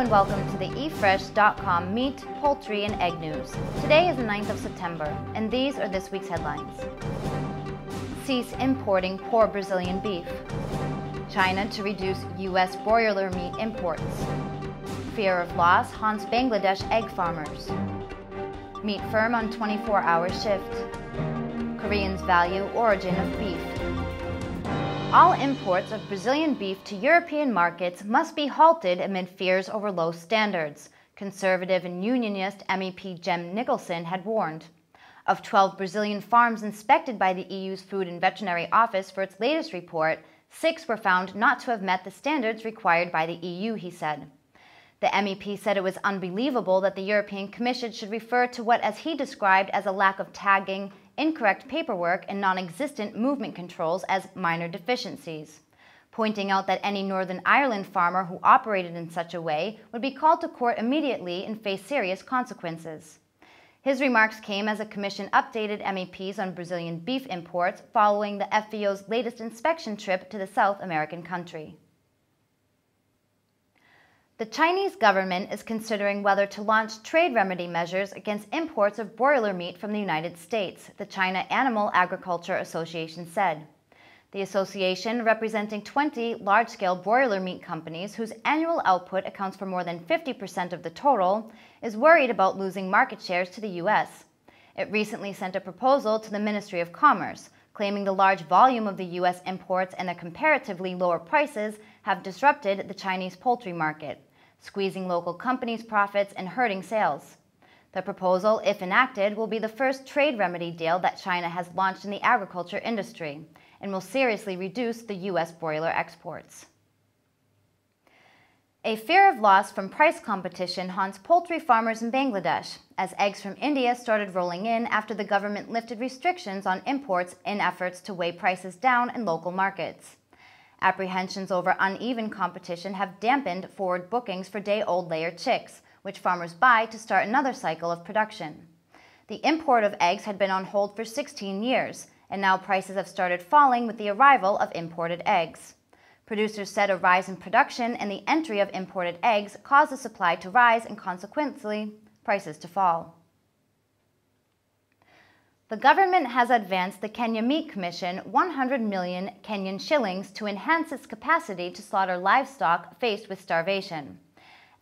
and welcome to the eFresh.com Meat, Poultry and Egg News. Today is the 9th of September, and these are this week's headlines. Cease importing poor Brazilian beef. China to reduce U.S. broiler meat imports. Fear of loss haunts Bangladesh egg farmers. Meat firm on 24-hour shift. Koreans value origin of beef. All imports of Brazilian beef to European markets must be halted amid fears over low standards, Conservative and Unionist MEP Jem Nicholson had warned. Of 12 Brazilian farms inspected by the EU's Food and Veterinary Office for its latest report, 6 were found not to have met the standards required by the EU, he said. The MEP said it was unbelievable that the European Commission should refer to what, as he described, as a lack of tagging, incorrect paperwork, and non-existent movement controls as minor deficiencies, pointing out that any Northern Ireland farmer who operated in such a way would be called to court immediately and face serious consequences. His remarks came as the Commission updated MEPs on Brazilian beef imports following the FVO's latest inspection trip to the South American country. The Chinese government is considering whether to launch trade remedy measures against imports of broiler meat from the United States, the China Animal Agriculture Association said. The association, representing 20 large-scale broiler meat companies whose annual output accounts for more than 50% of the total, is worried about losing market shares to the U.S. It recently sent a proposal to the Ministry of Commerce, claiming the large volume of the U.S. imports and the comparatively lower prices have disrupted the Chinese poultry market, squeezing local companies' profits and hurting sales. The proposal, if enacted, will be the first trade remedy deal that China has launched in the agriculture industry and will seriously reduce the U.S. broiler exports. A fear of loss from price competition haunts poultry farmers in Bangladesh, as eggs from India started rolling in after the government lifted restrictions on imports in efforts to weigh prices down in local markets. Apprehensions over uneven competition have dampened forward bookings for day-old layer chicks, which farmers buy to start another cycle of production. The import of eggs had been on hold for 16 years, and now prices have started falling with the arrival of imported eggs. Producers said a rise in production and the entry of imported eggs caused the supply to rise and consequently prices to fall. The government has advanced the Kenya Meat Commission 100 million Kenyan shillings to enhance its capacity to slaughter livestock faced with starvation.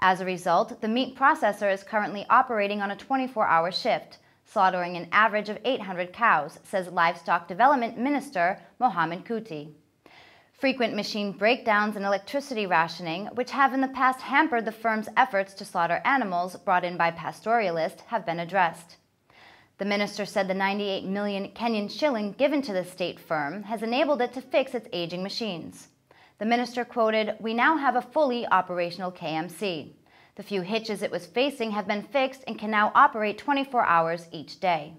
As a result, the meat processor is currently operating on a 24-hour shift, slaughtering an average of 800 cows, says Livestock Development Minister Mohammed Kuti. Frequent machine breakdowns and electricity rationing, which have in the past hampered the firm's efforts to slaughter animals brought in by pastoralists, have been addressed. The minister said the 98 million Kenyan shilling given to the state firm has enabled it to fix its aging machines. The minister quoted, "We now have a fully operational KMC. The few hitches it was facing have been fixed and can now operate 24 hours each day."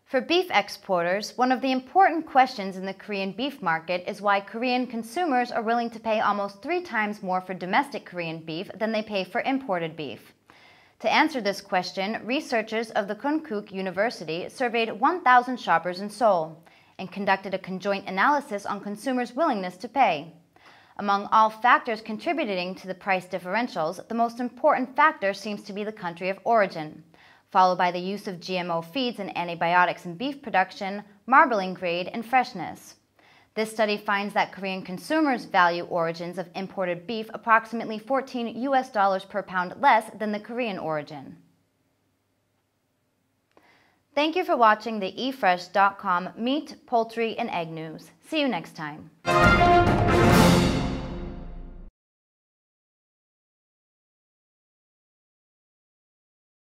For beef exporters, one of the important questions in the Korean beef market is why Korean consumers are willing to pay almost 3 times more for domestic Korean beef than they pay for imported beef. To answer this question, researchers of the Konkuk University surveyed 1,000 shoppers in Seoul and conducted a conjoint analysis on consumers' willingness to pay. Among all factors contributing to the price differentials, the most important factor seems to be the country of origin, followed by the use of GMO feeds and antibiotics in beef production, marbling grade, and freshness. This study finds that Korean consumers value origins of imported beef approximately $14 per pound less than the Korean origin. Thank you for watching the eFresh.com Meat, Poultry and Egg News. See you next time.